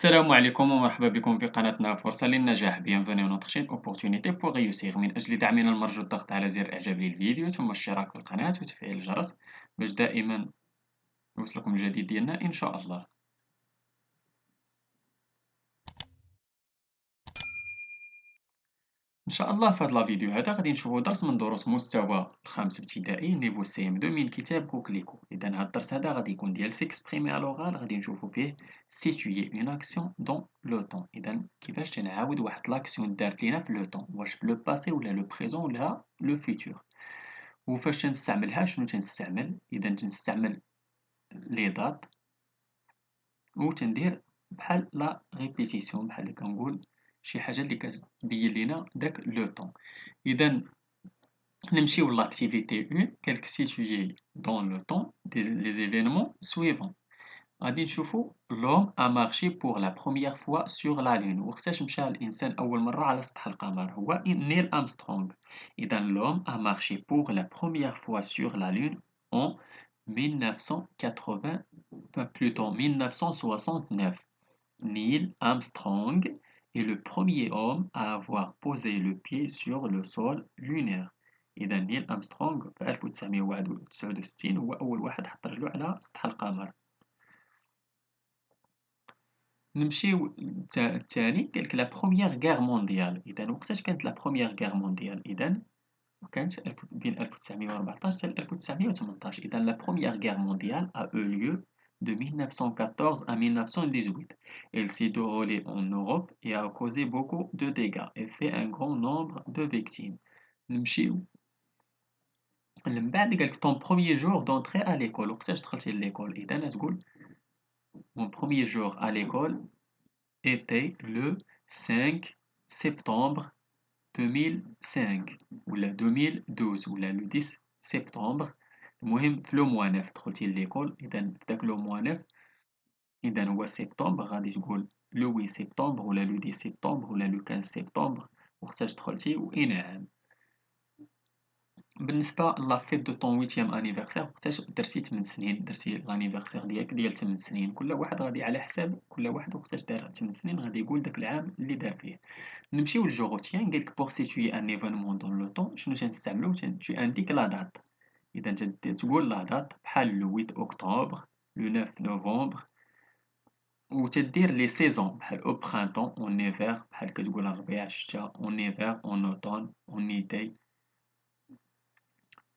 السلام عليكم ومرحبا بكم في قناتنا فرصة للنجاح. Bienvenue à notre chaîne Opportunité pour réussir. من أجل دعمنا المرجو الضغط على زر إعجاب للفيديو ثم الاشتراك في القناة وتفعيل الجرس باش دائما يوصلكم الجديد ديالنا إن شاء الله. إن شاء الله في هذا الفيديو هذا غادي نشوفوا درس من دروس مستوى الخامس ابتدائي نيفو سي ام 2 من كتاب كوكليكو. إذا هذا الدرس هذا غادي يكون ديال سيكسبريمي على لوغال، غادي نشوفوا فيه سيتويي اون اكسيون دون لو طون. إذا كيفاش تنعاود واحد لاكسيون دارت لينا في لو طون، واش في لو باسي ولا لو بريزون ولا لو فيتور، وفاش تنستعملها شنو تنستعمل. إذا تنستعمل لي دات وتندير بحال لا ريبيتيسيون، بحال اللي كنقول شي حاجة اللي كتبين لينا داك لو طون. إذا نمشيو l'activité 1 quel que situé dans le temps les événements suivants. غادي نشوفو l'homme a marché pour la première fois sur la lune. وقتاش مشى الإنسان أول مرة على سطح القمر؟ هو نيل أرمسترونغ. إذا l'homme a marché pour la première fois sur la lune en 1980 plutôt 1969. Neil Armstrong est le premier homme à avoir posé le pied sur le sol lunaire. إذا نيل أرمسترونغ في 1969 هو أول واحد حط رجلو على سطح القمر. نمشيو الثاني قالك لا بروميير غير مونديال. إذا وقتاش كانت لا بروميير غير مونديال؟ إذا كانت بين 1914 حتى 1918. إذا لا بروميير غير مونديال a eu lieu de 1914 à 1918. Elle s'est déroulée en Europe et a causé beaucoup de dégâts et fait un grand nombre de victimes. نمشيو من بعد قالك ton premier jour d'entrée à l'école. وقتاش دخلتي l'école؟ إذا تقول mon premier jour à l'école était le 5 septembre 2005 ولا 2012 ولا le 10 septembre. المهم في لو موان 9 دخلتي ليكول. إذا في داك لو موان 9 إذا هو سبتمبر، غادي تقول لو 8 سبتمبر ولا لو 10 سبتمبر ولا لو 15 سبتمبر وقتاش دخلتي وأين عام. بالنسبة لا فيت دو طون ويتيام انيفرسير، وقتاش درتي 8 سنين، درتي لانيفرسير ديالك ديال 8 سنين. كل واحد غادي على حساب كل واحد وقتاش دار 8 سنين غادي يقول داك العام اللي دار فيه. نمشيو للجوغوتيان قالك بوغ سيتوي ان ايفينمون دون لو طون شنو تنستعملو؟ تو انديك لا دات. إذا تقول لا دات بحال لو 8 أكتوبر لو 9 نوفمبر، وتدير لي سيزون بحال او برانتون اون ايفير بحال كتقول الربيع الشتا اون ايفير اون اوتون اون ايتي.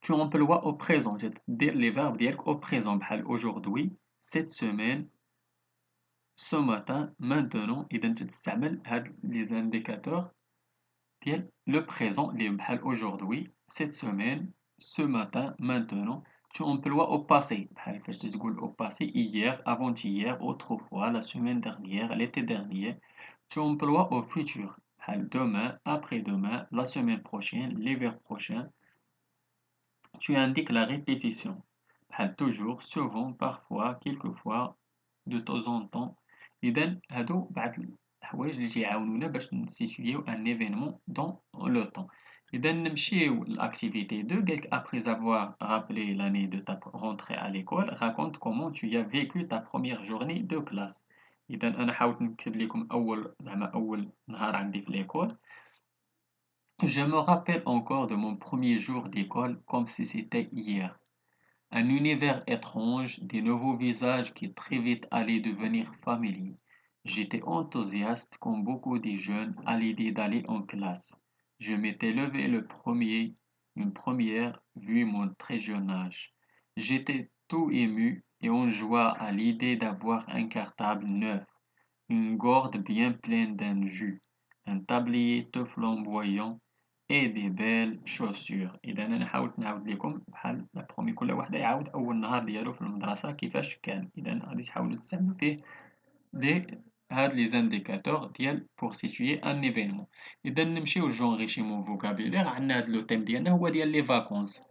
Tu emploies au présent تدير لي فيرب ديالك au présent بحال aujourd'hui cette semaine ce matin maintenant. إذا تستعمل هاد لي زانديكاتور ديال لو بريزون اللي بحال aujourd'hui cette semaine ce matin maintenant. Tu emploies au passé بحال فاش تقول au passé hier avant-hier autrefois la semaine dernière l'été dernier. Tu emploies au futur بحال demain après-demain la semaine prochaine l'hiver prochain. Tu indiques la répétition بحال toujours souvent parfois quelquefois de temps en temps. إذا هادو بعض الحوايج اللي تيعاونونا باش نسيتويو ان événement dans le temps. إذا نمشيو l'activité 2 قالك après avoir rappelé l'année de ta rentrée à l'école raconte comment tu as vécu ta première journée de classe. إذا أنا حاولت نكتب لكم أول نهار عندي في l'école. Je me rappelle encore de mon premier jour d'école comme si c'était hier. Un univers étrange, des nouveaux visages qui très vite allaient devenir familiers. J'étais enthousiaste comme beaucoup de jeunes à l'idée d'aller en classe. Je m'étais levé une première vu mon très jeune âge. J'étais tout ému et en joie à l'idée d'avoir un cartable neuf, une gourde bien pleine d'un jus, un tablier tout flamboyant et des belles chaussures. إذا أنا حاولت نعاود لكم بحال لا برومي كل واحد يعاود أول نهار ديالو في المدرسة كيفاش كان. إذا غادي تحاولوا تستعملوا فيه هاد لي زانديكاتور ديال بوغ سيتويي ان ايفينمون. إذا نمشيو لجونغيشيمون فوكابيلير. عندنا هاد لو تيم ديالنا هو ديال لي فاكونس.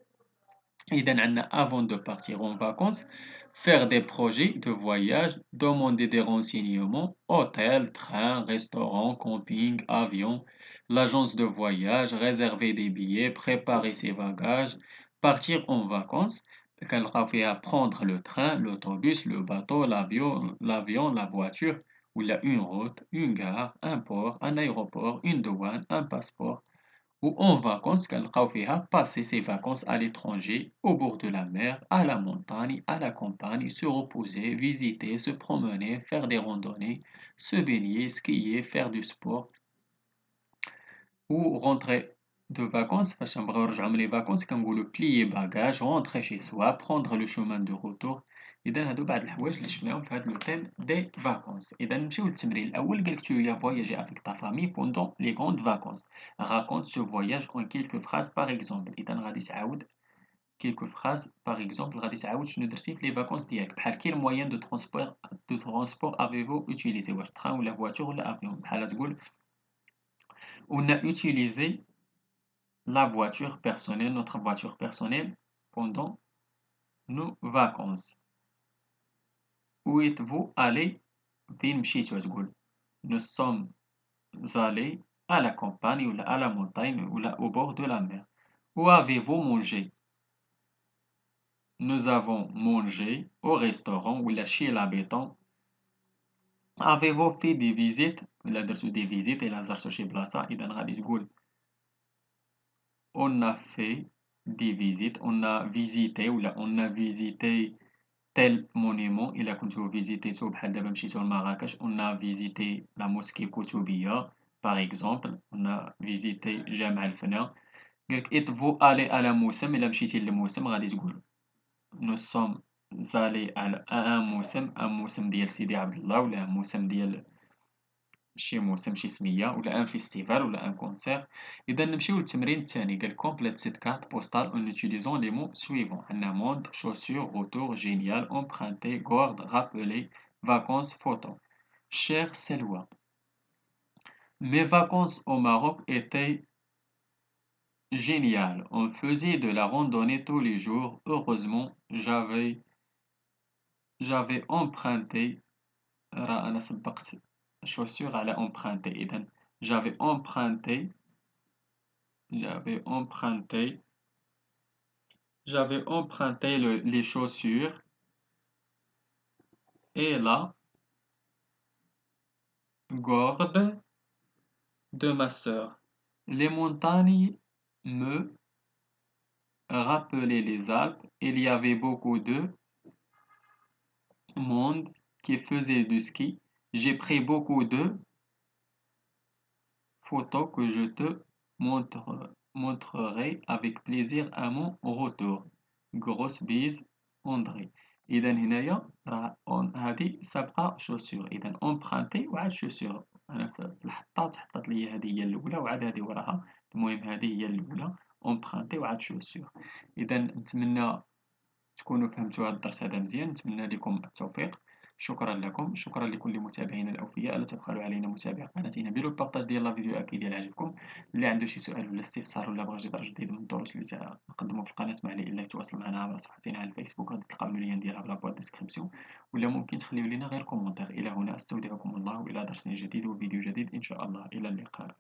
إذا عندنا avant de partir en vacances, faire des projets de voyage, demander des renseignements, hôtel, train, restaurant, camping, avion, l'agence de voyage, réserver des billets, préparer ses bagages, partir en vacances. كنلقاو فيها prendre le train, l'autobus, le bateau, l'avion, la voiture ولا une route, une gare, un port, un aéroport, une douane, un passeport. Ou en vacances كنلقاو فيها passer ses vacances à l'étranger, au bord de la mer, à la montagne, à la campagne, se reposer, visiter, se promener, faire des randonnées, se baigner, skier, faire du sport. Ou rentrer de vacances, فاش نبغيو نرجعو من les vacances كنقولو plier bagage, rentrer chez soi, prendre le chemin de retour. إذا هادو بعض الحوايج اللي شفناهم في هاد لو تيم دي vacances. إذا نمشيو للتمرين الأول قالك tu as voyagé avec ta famille pendant les grandes vacances. Raconte ce voyage en quelques phrases par exemple. إذا غادي تعاود quelques phrases par exemple غادي تعاود شنو درتي في les vacances ديالك بحال quel moyen de transport avez-vous utilisé واش train ولا voiture ولا avion بحال تقول on a utilisé la voiture personnelle, notre voiture personnelle pendant nos vacances. Où êtes-vous allé? فين مشيتو تقول nous sommes allés à la campagne ou à la montagne ou au bord de la mer. Où avez-vous mangé? Nous avons mangé au restaurant ou chez l'habitant. Avez-vous fait des visites? ولا درتو des visites إلا زرتو شي بلاصة إذا غادي تقول on a fait des visites, on a visité ou on a visité tel monument إلا كنتو فيزيتيتو بحال دابا مشيتو لمراكش on a visité la mosquée Koutoubia par exemple on a visité جامع الفنا قالك êtes-vous allé à la موسم إلا مشيتي للموسم غادي تقول nous sommes allés à un موسم ديال سيدي عبد الله ولا موسم ديال شي موسم شي سمية ولا ان فيستيفال ولا ان كونسير. إذا نمشيو للتمرين الثاني قال كومبليت سيت كارت بوستال اون utilisant les mots suivants. عندنا monde, chaussure, retour, génial, emprunter, garde, rappeler, vacances, photo. Cher Selwa, mes vacances au Maroc étaient géniales. On faisait de la randonnée tous les jours. Heureusement, j'avais emprunté راه أنا سبقت chaussure على emprunter. إذا j'avais emprunté J'avais emprunté, j'avais emprunté les chaussures et la garde de ma sœur. Les montagnes me rappelaient les Alpes. Il y avait beaucoup de monde qui faisait du ski. J'ai pris beaucoup de photos que je te montrerai avec plaisir à mon retour. Grosse bise, André. إذا هنايا راه هذه سابقة شوسور. إذا أمبرانتي وعاد شوسور. أنا في الحطة تحطت لي هذه هي الأولى وعاد هذه وراها. المهم هذه هي الأولى أمبرانتي وعاد شوسور. إذا نتمنى تكونوا فهمتوا هذا الدرس هذا مزيان. نتمنى لكم التوفيق. شكرا لكم، شكرا لكل متابعينا الأوفياء. لا تبخلوا علينا متابعة قناتنا، ديروا البارطاج ديال لا فيديو أكيد إلا عجبكم. اللي عنده شي سؤال ولا استفسار ولا بغى يجي درس جديد من الدروس اللي نقدموا في القناة ما عليه إلا يتواصل معنا عبر صفحتنا على الفيسبوك، غادي تلقاو اللين ديالها في لابوات ديسكريبسيون، ولا ممكن تخليو لنا غير كومونتير. إلى هنا أستودعكم الله، وإلى درس جديد وفيديو جديد إن شاء الله. إلى اللقاء.